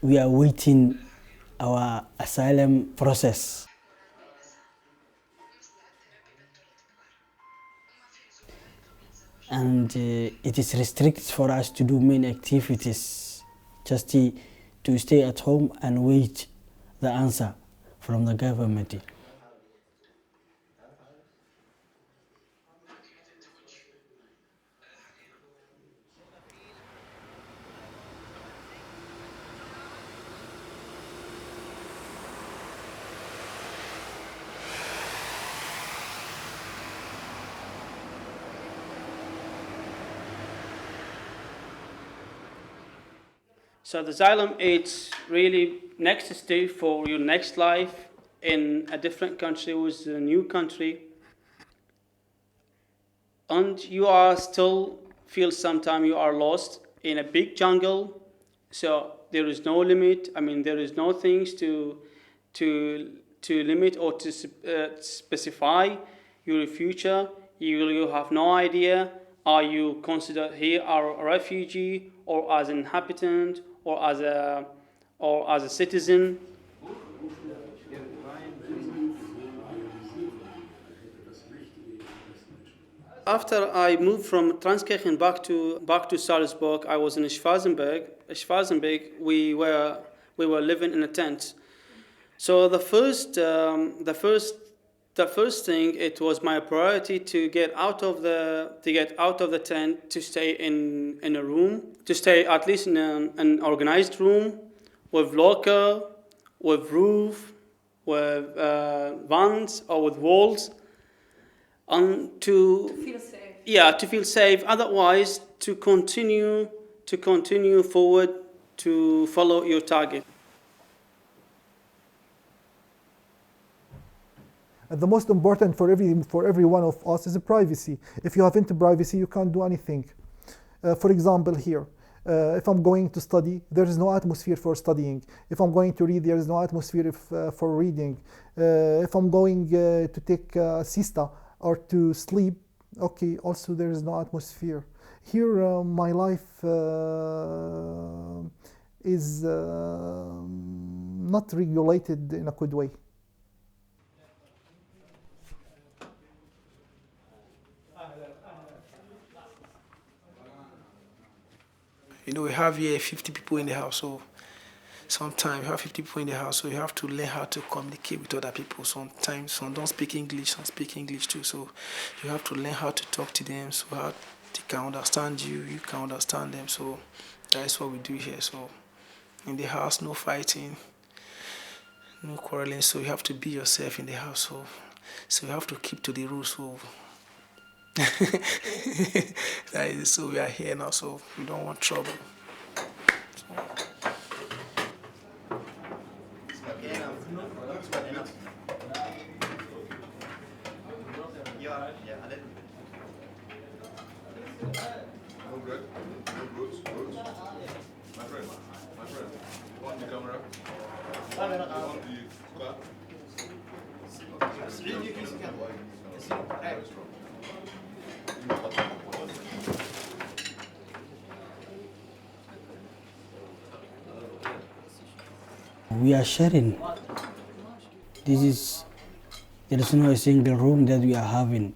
we are waiting our asylum process. And it is restricted for us to do many activities, just to stay at home and wait the answer from the government. So the asylum, it's really next step for your next life in a different country with a new country. And you are still feel sometimes you are lost in a big jungle. So there is no limit. I mean, there is no things to limit or to specify your future. You have no idea. Are you considered here a refugee or as an inhabitant or as a citizen? After I moved from Transkirchen back to Salzburg, I was in Schwarzenberg. Schwarzenberg, we were living in a tent. So the first thing, it was my priority to get out of the tent, to stay in a room, to stay at least in an organized room with locker, with roof, with vents or with walls, and to feel safe. Yeah, to feel safe. Otherwise, to continue forward to follow your target. The most important for every one of us is privacy. If you haven't privacy, you can't do anything. For example, here, if I'm going to study, there is no atmosphere for studying. If I'm going to read, there is no atmosphere for reading. If I'm going to take a siesta or to sleep, okay, also there is no atmosphere. Here, my life is not regulated in a good way. You know, we have here 50 people in the house, so sometimes you have 50 people in the house, so you have to learn how to communicate with other people. Sometimes some don't speak English, some speak English too, so you have to learn how to talk to them, so how they can understand you, you can understand them. So that's what we do here. So in the house, no fighting, no quarreling, so you have to be yourself in the house. So you have to keep to the rules. So so we are here now, so we don't want trouble. We are sharing. There is no single room that we are having.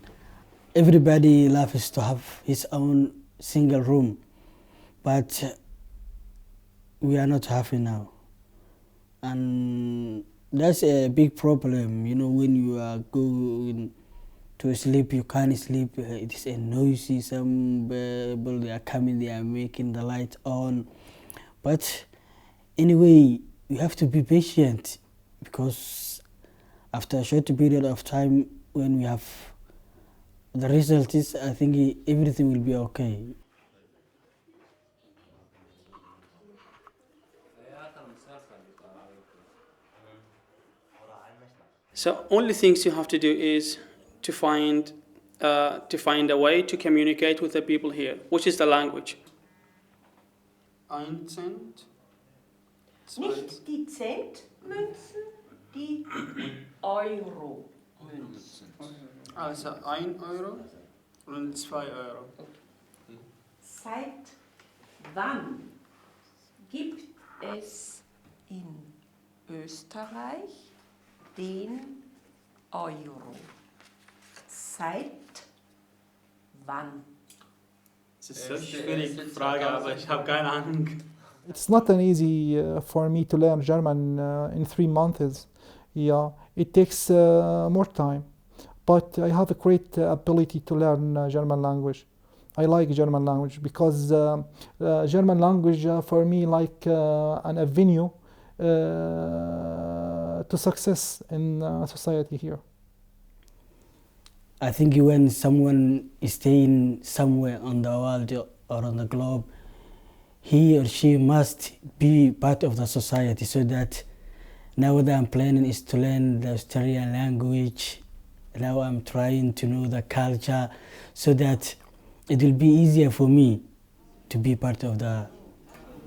Everybody loves to have his own single room, but we are not having now. And that's a big problem, you know, when you are going to sleep, you can't sleep. It is a noisy, some people, they are coming, they are making the light on. But anyway, you have to be patient, because after a short period of time, when we have the result, I think everything will be okay. So only things you have to do is to find a way to communicate with the people here, which is the language. Ein Cent. Nicht die Centmünzen, die Euro-Münzen. Also 1 Euro und 2 Euro. Seit wann gibt es in Österreich den Euro? Seit wann? Das ist eine schwierige Frage, aber ich habe keine Ahnung. It's not an easy for me to learn German in 3 months. Yeah, it takes more time. But I have a great ability to learn German language. I like German language because German language for me like an avenue to success in society here. I think when someone is staying somewhere on the world or on the globe, he or she must be part of the society, so that now what I'm planning is to learn the Australian language. Now I'm trying to know the culture, so that it will be easier for me to be part of the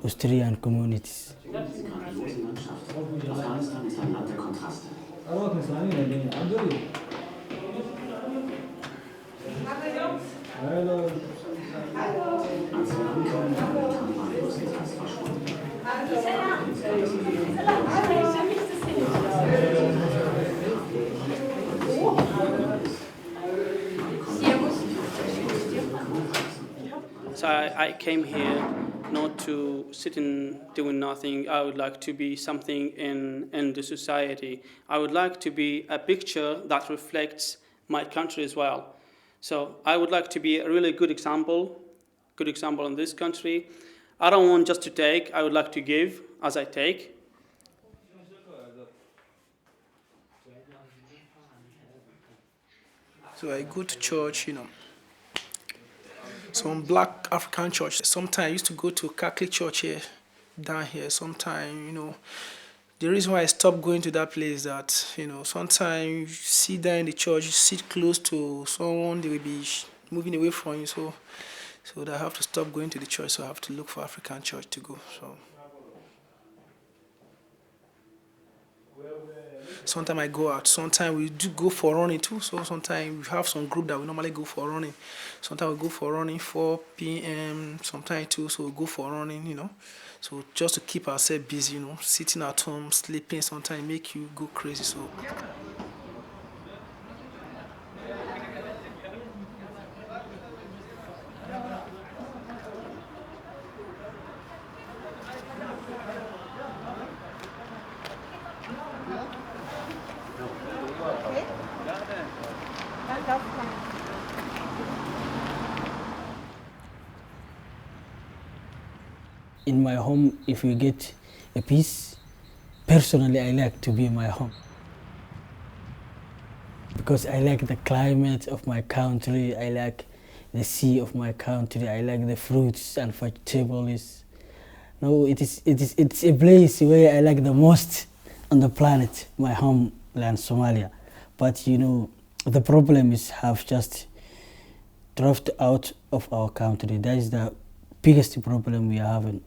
Australian communities. Afghanistan ist ein Land der Kontraste. Als wir ankamen, waren die Taliban größtenteils verschwunden. So I came here not to sit and doing nothing. I would like to be something in the society. I would like to be a picture that reflects my country as well. So I would like to be a really good example in this country. I don't want just to take, I would like to give as I take. So I go to church, some black African church. Sometimes I used to go to Catholic church here, down here. Sometimes, the reason why I stopped going to that place is that, sometimes you sit there in the church, you sit close to someone, they will be moving away from you. So I have to stop going to the church, so I have to look for African church to go. So sometimes I go out. Sometimes we do go for running too. So sometimes we have some group that we normally go for running. Sometimes we go for running 4 p.m. Sometimes too, so we go for running, So just to keep ourselves busy, sitting at home, sleeping sometimes make you go crazy. So. In my home, if you get a peace, personally I like to be in my home. Because I like the climate of my country, I like the sea of my country, I like the fruits and vegetables. No, it's a place where I like the most on the planet, my homeland, Somalia. But the problem is have just dropped out of our country. That is the biggest problem we are having.